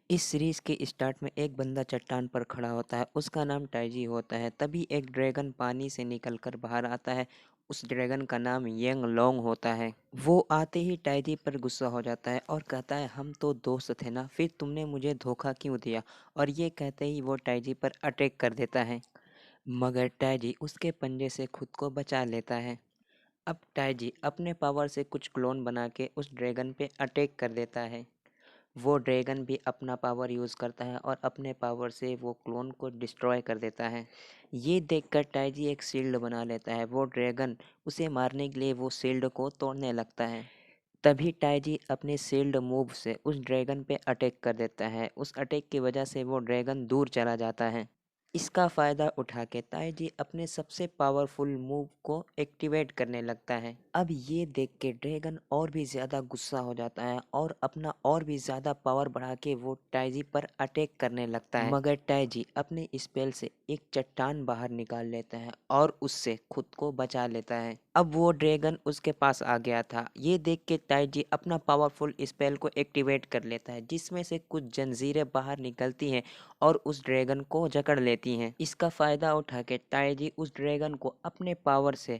इस सीरीज के स्टार्ट में एक बंदा चट्टान पर खड़ा होता है। उसका नाम टाइजी होता है। तभी एक ड्रैगन पानी से निकलकर बाहर आता है। उस ड्रैगन का नाम यंग लोंग होता है। वो आते ही टाइजी पर गुस्सा हो जाता है और कहता है, हम तो दोस्त थे ना, फिर तुमने मुझे धोखा क्यों दिया। और ये कहते ही वो टाइजी पर अटैक कर देता है, मगर टाइजी उसके पंजे से खुद को बचा लेता है। अब टाइजी अपने पावर से कुछ क्लोन बना के उस ड्रैगन पे अटैक कर देता है। वो ड्रैगन भी अपना पावर यूज़ करता है और अपने पावर से वो क्लोन को डिस्ट्रॉय कर देता है। ये देखकर टाइजी एक शील्ड बना लेता है। वो ड्रैगन उसे मारने के लिए वो शील्ड को तोड़ने लगता है। तभी टाइजी अपने शील्ड मूव से उस ड्रैगन पे अटैक कर देता है। उस अटैक की वजह से वो ड्रैगन दूर चला जाता है। इसका फ़ायदा उठा के ताइजी अपने सबसे पावरफुल मूव को एक्टिवेट करने लगता है। अब ये देख के ड्रैगन और भी ज़्यादा गुस्सा हो जाता है और अपना और भी ज़्यादा पावर बढ़ा के वो टाइजी पर अटैक करने लगता है, मगर टाइजी अपने स्पेल से एक चट्टान बाहर निकाल लेता है और उससे खुद को बचा लेता है। अब वो ड्रैगन उसके पास आ गया था। ये देख के टाइजी अपना पावरफुल स्पेल को एक्टिवेट कर लेता है, जिसमें से कुछ जंजीरें बाहर निकलती हैं और उस ड्रैगन को जकड़ लेती हैं। इसका फ़ायदा उठा के टाइजी उस ड्रैगन को अपने पावर से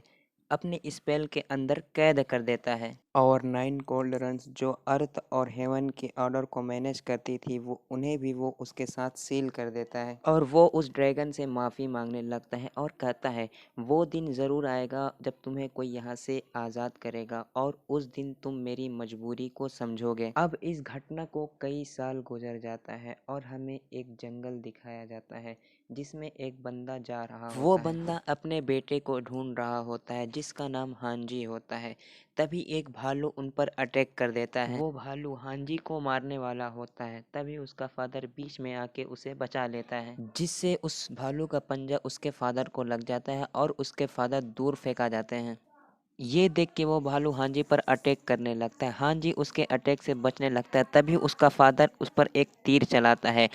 अपने स्पेल के अंदर कैद कर देता है। और 9 कोल्ड रन्स जो अर्थ और हेवन के ऑर्डर को मैनेज करती थी, वो उन्हें भी वो उसके साथ सील कर देता है। और वो उस ड्रैगन से माफ़ी मांगने लगता है और कहता है, वो दिन ज़रूर आएगा जब तुम्हें कोई यहाँ से आज़ाद करेगा और उस दिन तुम मेरी मजबूरी को समझोगे। अब इस घटना को कई साल गुजर जाता है और हमें एक जंगल दिखाया जाता है जिसमें एक बंदा जा रहा होता है। वो बंदा अपने बेटे को ढूंढ रहा होता है जिसका नाम हांजी होता है। तभी एक भालू उन पर अटैक कर देता है। वो भालू हांजी को मारने वाला होता है। तभी उसका फादर बीच में आके उसे बचा लेता है, जिससे उस भालू का पंजा उसके फादर को लग जाता है और उसके फादर दूर फेंका जाते हैं। ये देख के वो भालू हांजी पर अटैक करने लगता है। हांजी उसके अटैक से बचने लगता है। तभी उसका फादर उस पर एक तीर चलाता है,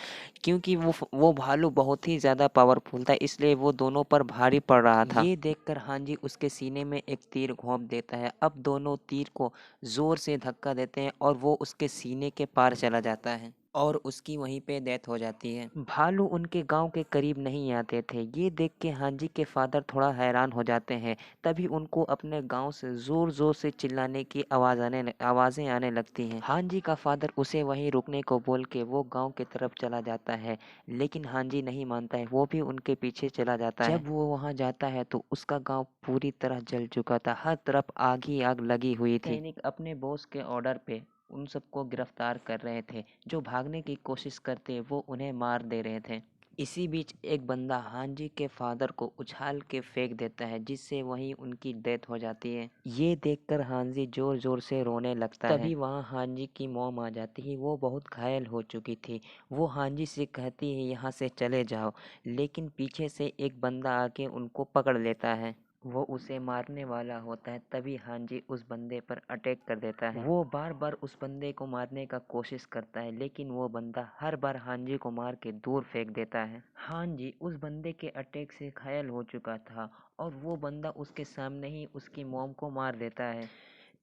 क्योंकि वो भालू बहुत ही ज़्यादा पावरफुल था, इसलिए वो दोनों पर भारी पड़ रहा था। ये देखकर हांजी उसके सीने में एक तीर घोंप देता है। अब दोनों तीर को ज़ोर से धक्का देते हैं और वो उसके सीने के पार चला जाता है और उसकी वहीं पे डेथ हो जाती है। भालू उनके गांव के करीब नहीं आते थे। ये देख के हांजी के फादर थोड़ा हैरान हो जाते हैं। तभी उनको अपने गांव से ज़ोर ज़ोर से चिल्लाने की आवाज़ें आने लगती हैं। हांजी का फादर उसे वहीं रुकने को बोल के वो गांव की तरफ चला जाता है, लेकिन हांजी नहीं मानता है। वो भी उनके पीछे चला जाता है। जब वो वहां जाता है तो उसका गांव पूरी तरह जल चुका था। हर तरफ आग ही आग लगी हुई थी। सैनिक अपने बॉस के ऑर्डर पे उन सबको गिरफ्तार कर रहे थे। जो भागने की कोशिश करते वो उन्हें मार दे रहे थे। इसी बीच एक बंदा हांजी के फादर को उछाल के फेंक देता है, जिससे वहीं उनकी डेथ हो जाती है। ये देखकर हांजी जोर जोर से रोने लगता है। तभी वहाँ हांजी की मॉम आ जाती है। वो बहुत घायल हो चुकी थी। वो हांजी से कहती है, यहाँ से चले जाओ, लेकिन पीछे से एक बंदा आके उनको पकड़ लेता है। वो उसे मारने वाला होता है। तभी हांजी उस बंदे पर अटैक कर देता है। वो बार बार उस बंदे को मारने का कोशिश करता है, लेकिन वो बंदा हर बार हांजी को मार के दूर फेंक देता है। हांजी उस बंदे के अटैक से घायल हो चुका था और वो बंदा उसके सामने ही उसकी मॉम को मार देता है।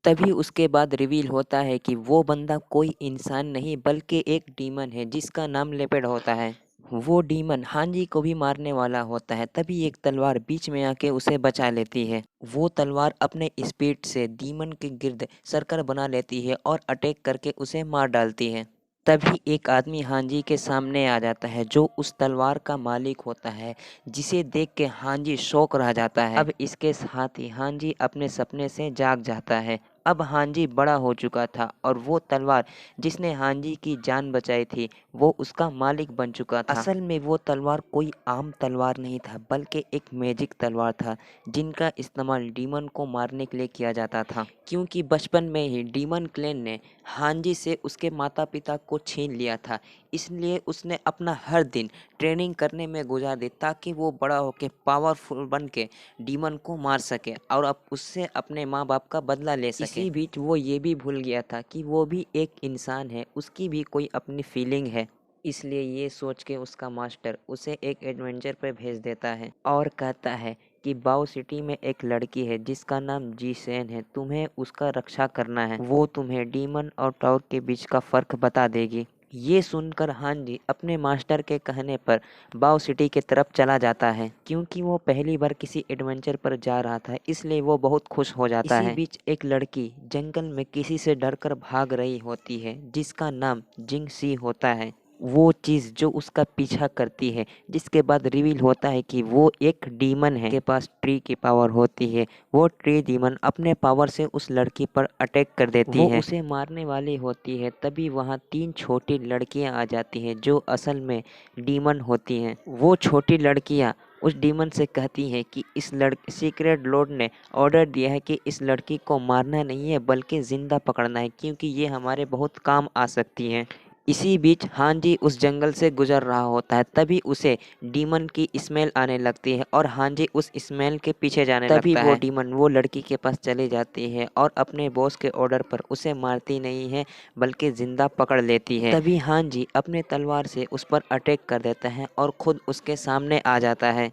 तभी उसके बाद रिवील होता है कि वो बंदा कोई इंसान नहीं बल्कि एक डीमन है जिसका नाम लेपर्ड होता है। वो डीमन हांजी को भी मारने वाला होता है। तभी एक तलवार बीच में आके उसे बचा लेती है। वो तलवार अपने स्पीड से डीमन के गिर्द सर्कल बना लेती है और अटैक करके उसे मार डालती है। तभी एक आदमी हांजी के सामने आ जाता है जो उस तलवार का मालिक होता है, जिसे देख के हांजी शौक रह जाता है। अब इसके साथ ही हांजी अपने सपने से जाग जाता है। अब हांजी बड़ा हो चुका था और वो तलवार जिसने हांजी की जान बचाई थी वो उसका मालिक बन चुका था। असल में वो तलवार कोई आम तलवार नहीं था बल्कि एक मैजिक तलवार था, जिनका इस्तेमाल डीमन को मारने के लिए किया जाता था। क्योंकि बचपन में ही डीमन क्लैन ने हांजी से उसके माता पिता को छीन लिया था, इसलिए उसने अपना हर दिन ट्रेनिंग करने में गुजार दी ताकि वो बड़ा होकर पावरफुल बन के डीमन को मार सके और अब उससे अपने माँ बाप का बदला ले सके। इसी बीच वो ये भी भूल गया था कि वो भी एक इंसान है, उसकी भी कोई अपनी फीलिंग है। इसलिए ये सोच के उसका मास्टर उसे एक एडवेंचर पर भेज देता है और कहता है कि बाओ सिटी में एक लड़की है जिसका नाम जी सेन है, तुम्हें उसका रक्षा करना है। वो तुम्हें डीमन और टावर के बीच का फ़र्क बता देगी। ये सुनकर हांजी अपने मास्टर के कहने पर बाओ सिटी की तरफ चला जाता है, क्योंकि वो पहली बार किसी एडवेंचर पर जा रहा था, इसलिए वो बहुत खुश हो जाता है। इसी बीच एक लड़की जंगल में किसी से डरकर भाग रही होती है, जिसका नाम जिंगसी होता है। वो चीज़ जो उसका पीछा करती है, जिसके बाद रिवील होता है कि वो एक डीमन है, के पास ट्री की पावर होती है। वो ट्री डीमन अपने पावर से उस लड़की पर अटैक कर देती है, वो उसे मारने वाली होती है। तभी वहाँ 3 छोटी लड़कियाँ आ जाती हैं, जो असल में डीमन होती हैं। वो छोटी लड़कियाँ उस डीमन से कहती हैं कि इस सीक्रेट लॉर्ड ने ऑर्डर दिया है कि इस लड़की को मारना नहीं है, बल्कि ज़िंदा पकड़ना है, क्योंकि ये हमारे बहुत काम आ सकती हैं। इसी बीच हांजी उस जंगल से गुजर रहा होता है, तभी उसे डीमन की स्मेल आने लगती है और हांजी उस स्मेल के पीछे जाने लगता है। तभी वो डीमन वो लड़की के पास चली जाती है और अपने बॉस के ऑर्डर पर उसे मारती नहीं है, बल्कि जिंदा पकड़ लेती है। तभी हांजी अपने तलवार से उस पर अटैक कर देता है और खुद उसके सामने आ जाता है।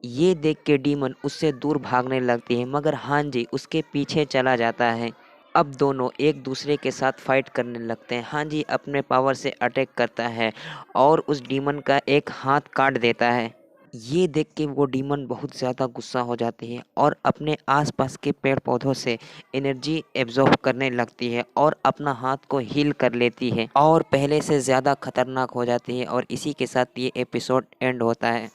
ये देख के डीमन उससे दूर भागने लगती है, मगर हांजी उसके पीछे चला जाता है। अब दोनों एक दूसरे के साथ फाइट करने लगते हैं। हांजी अपने पावर से अटैक करता है और उस डीमन का एक हाथ काट देता है। ये देख के वो डीमन बहुत ज़्यादा गुस्सा हो जाती है और अपने आसपास के पेड़ पौधों से एनर्जी एब्जॉर्ब करने लगती है और अपना हाथ को हील कर लेती है और पहले से ज़्यादा खतरनाक हो जाती है। और इसी के साथ ये एपिसोड एंड होता है।